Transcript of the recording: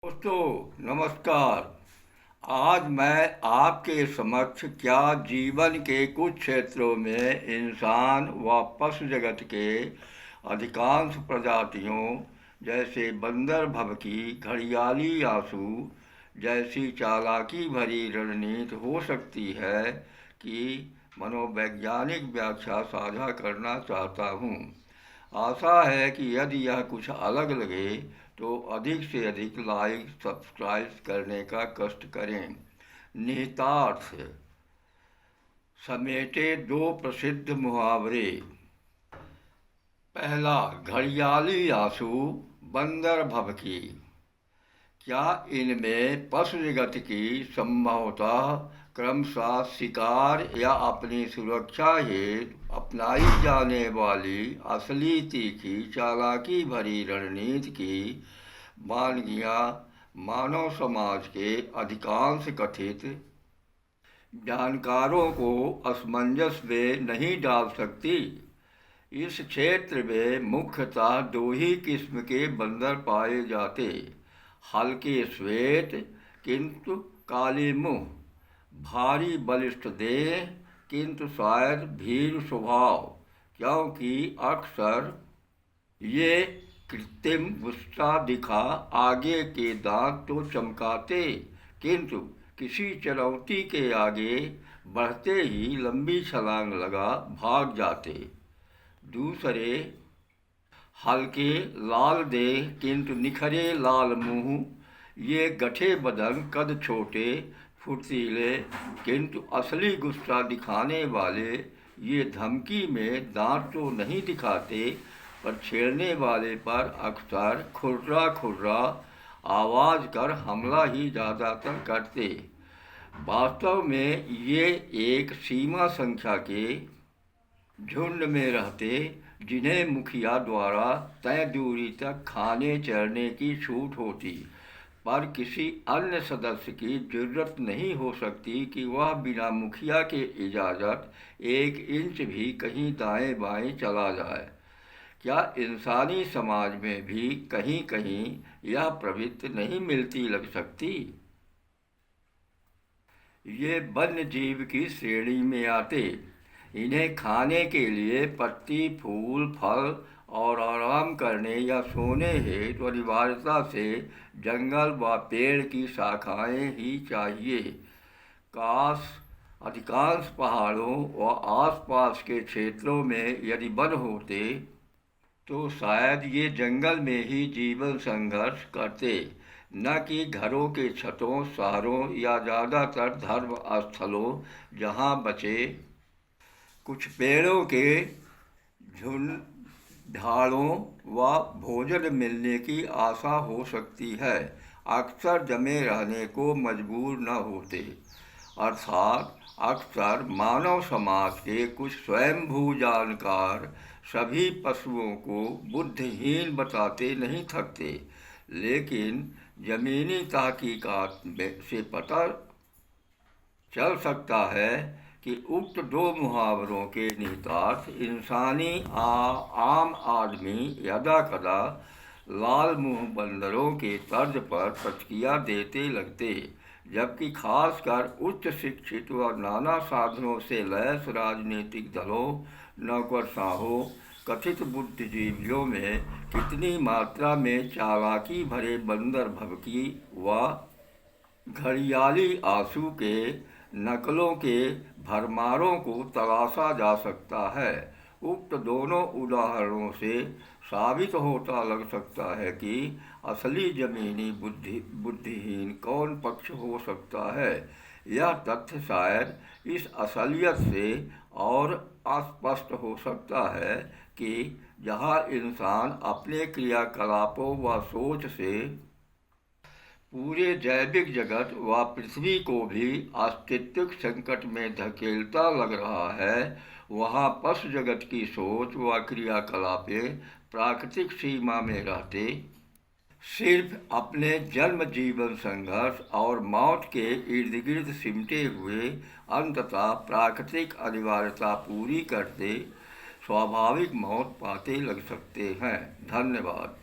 दोस्तों नमस्कार। आज मैं आपके समक्ष क्या जीवन के कुछ क्षेत्रों में इंसान व पशु जगत के अधिकांश प्रजातियों जैसे बंदर भभकी घड़ियाली आंसू जैसी चालाकी भरी रणनीति हो सकती है कि मनोवैज्ञानिक व्याख्या साझा करना चाहता हूँ। आशा है कि यदि यह कुछ अलग लगे तो अधिक से अधिक लाइक सब्सक्राइब करने का कष्ट करें। निहितार्थ समेटे दो प्रसिद्ध मुहावरे। पहला, घड़ियाली आंसू बंदर भभकी। क्या इनमें पशु जगत की संभवतः क्रमशः शिकार या अपनी सुरक्षा हेतु अपनाई जाने वाली असली तीखी चालाकी भरी रणनीति की वानगियाँ मानव समाज के अधिकांश कथित जानकारों को असमंजस में नहीं डाल सकती। इस क्षेत्र में मुख्यतः दो ही किस्म के बंदर पाए जाते, हल्के श्वेत किंतु काले मुंह, भारी बलिष्ठ देह किंतु शायद भीरू स्वभाव, क्योंकि अक्सर ये कृत्रिम गुस्सा दिखा आगे के दांत तो चमकाते किंतु किसी चुनौती के आगे बढ़ते ही लंबी छलांग लगा भाग जाते। दूसरे, हल्के लाल देह किंतु निखरे लाल मुंह, ये गठे बदन कद छोटे फुर्तीले किंतु असली गुस्सा दिखाने वाले, ये धमकी में दांत तो नहीं दिखाते पर छेड़ने वाले पर अक्सर खुर्रा खुर्रा आवाज़ कर हमला ही ज़्यादातर करते। वास्तव में ये एक सीमा संख्या के झुंड में रहते जिन्हें मुखिया द्वारा तय दूरी तक खाने चरने की छूट होती, पर किसी अन्य सदस्य की जरूरत नहीं हो सकती कि वह बिना मुखिया के इजाज़त 1 इंच भी कहीं दाएं बाएं चला जाए। क्या इंसानी समाज में भी कहीं कहीं यह प्रवृत्ति नहीं मिलती लग सकती? ये वन्य जीव की श्रेणी में आते। इन्हें खाने के लिए पत्ती फूल फल और आराम करने या सोने हेतु अनिवार्यता से जंगल व पेड़ की शाखाएं ही चाहिए। काश अधिकांश पहाड़ों व आसपास के क्षेत्रों में यदि वन होते तो शायद ये जंगल में ही जीवन संघर्ष करते, न कि घरों के छतों, शहरों या ज़्यादातर धर्म स्थलों जहाँ बचे कुछ पेड़ों के झुंड झाड़ों व भोजन मिलने की आशा हो सकती है, अक्सर जमे रहने को मजबूर न होते। अर्थात अक्सर मानव समाज के कुछ स्वयंभू जानकार सभी पशुओं को बुद्धिहीन बताते नहीं थकते, लेकिन ज़मीनी तहकीकात से पता चल सकता है कि उक्त दो मुहावरों के निहितार्थ इंसानी आम आदमी यदा कदा लाल मुंह बंदरों के तर्ज पर प्रतिक्रिया देते लगते, जबकि खासकर उच्च शिक्षित व नाना साधनों से लैस राजनीतिक दलों, नौकरशाहों, कथित बुद्धिजीवियों में कितनी मात्रा में चालाकी भरे बंदर भभकी व घड़ियाली आंसू के नकलों के भरमारों को तलाशा जा सकता है। उक्त दोनों उदाहरणों से साबित होता लग सकता है कि असली जमीनी बुद्धिहीन कौन पक्ष हो सकता है। यह तथ्य शायद इस असलियत से और अस्पष्ट हो सकता है कि जहाँ इंसान अपने क्रियाकलापों व सोच से पूरे जैविक जगत व पृथ्वी को भी अस्तित्विक संकट में धकेलता लग रहा है, वहाँ पशु जगत की सोच व क्रियाकलापें प्राकृतिक सीमा में रहते सिर्फ अपने जन्म जीवन संघर्ष और मौत के इर्द गिर्द सिमटे हुए अंततः प्राकृतिक अनिवार्यता पूरी करते स्वाभाविक मौत पाते लग सकते हैं। धन्यवाद।